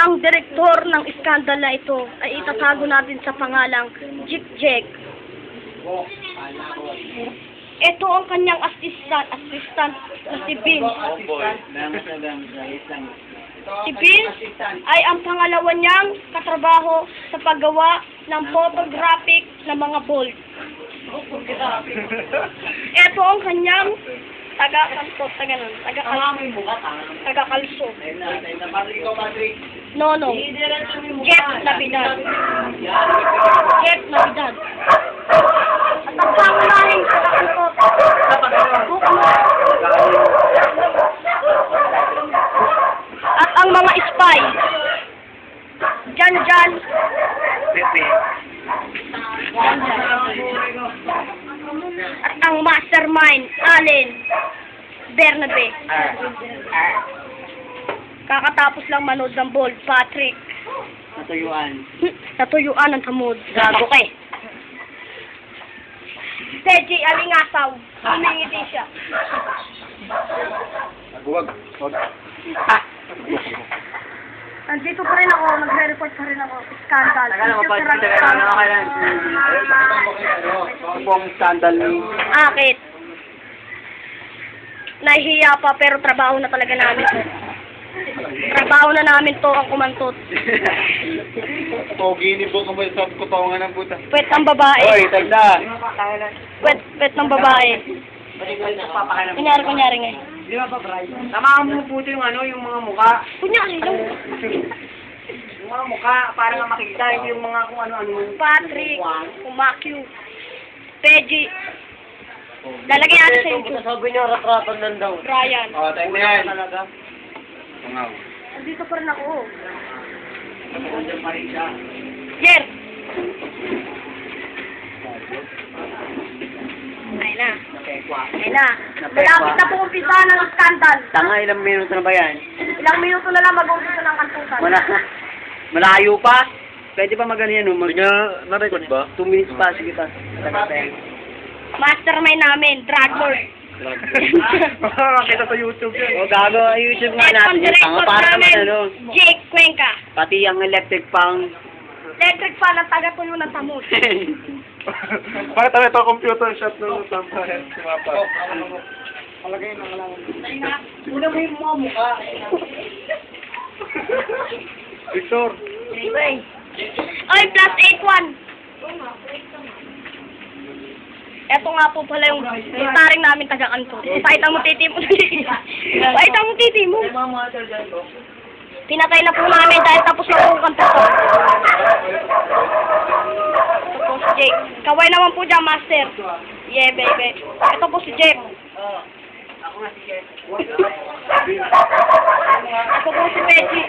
Ang direktor ng iskandal na ito ay itatago natin sa pangalang Jik-Jek. Ito ang kanyang assistant na si Vince. Si Vince ay ang pangalawa niyang katrabaho sa paggawa ng photographic na mga bolt. Ito ang kanyang taga-kantot, taga-kalso. No. Jeff Navidad. Jeff Navidad. At ang pangunahing taga-kantot, at ang mga spy, Jan. At ang mastermind, Allen Bernabe. Kakatapos lang manood ng ball, Patrick. Natuyuan ng tamod. Gago ka eh. Teji Alingasaw. Humingiti siya. Huwag. Nandito pa rin ako, nagre-report pa rin ako. Scandal. Ang scandal ni... Akit. Nahihiya pa pero trabaho na talaga namin. Trabaho na namin to ang kumantot. Pogi ni Bok mo sa kutongan ng buta. Pwet ng babae. Oy, tagda. Pwet ng babae. Kunyari nga. Di ba ba, Bray? Tama mo po yung yung mga mukha. Kunyari lang. Yung mga mukha, para nga makikita, hindi yung mga kung ano-ano. Patrick, Kumakyu, Teji. Lalagay natin sa YouTube. Sabi niya, ratratan lang daw. Brian. Oh, time na yan. Talaga. Tungaw. Nandito pa rin ako. Jer! Ayun na. Malapit na po umpisa ng skandal. Tanga, ilang minuto na ba yan? Ilang minuto na lang mag-umpisa ng kantutan. Malayo pa. Pwede pa magano yan, no? Na-record ba? 2 minutes pa, sige pa. Mastermind namin, Drag Lord. Kita sa YouTube yan. O, gago, YouTube nga At ang natin. Yung tanga director para naman, namin, ano? Jake Cuenca. Pati ang electric pang... Electric fan ang taga-tuyo ng tamot. Bakit tayo ito computer shot ng tampahan? Sumapa. Palagay na lang. Una mo yung mga mukha. Victor. Oy, plus 8-1. Eto nga po pala yung taring namin taga-kanto. Pakita mo titi mo. Pakita mo titi mo. Pinatay na po namin dahil tapos na po ang kanto. Ito po si Jake. Kaway naman po dyan, master. Yeah, baby. Ito po si Jake. Ako nga si Jeff. Ito po si Peji.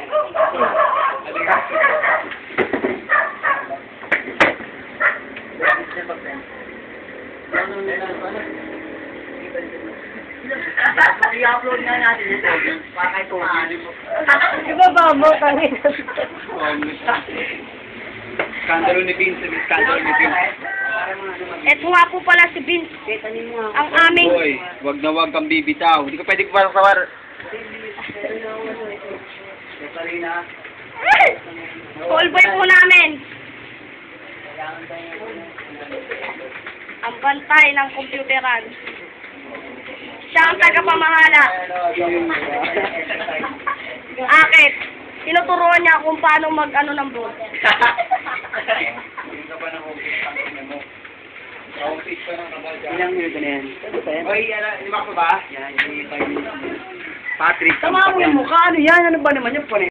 I-upload nga natin ito. Para ito. Ibaba mo, tangin. Skandalo ni Vince. Skandalo ni Vince. Ito nga po pala si Vince. Ang aming... Boy, wag na wag kang bibitaw. Hindi ko pwede parang sawar. Call boy po namin. Ang bantay ng computeran. Siya ang tagapamahala. Akit. Tinuturuan niya kung paano mag-ano ng board. Ilang minuto na yan? Oy, lima ko ba? Yan, hindi 5 minutes. Patrick. Tama mo yung mukha. Ano yan? Ano ba naman yung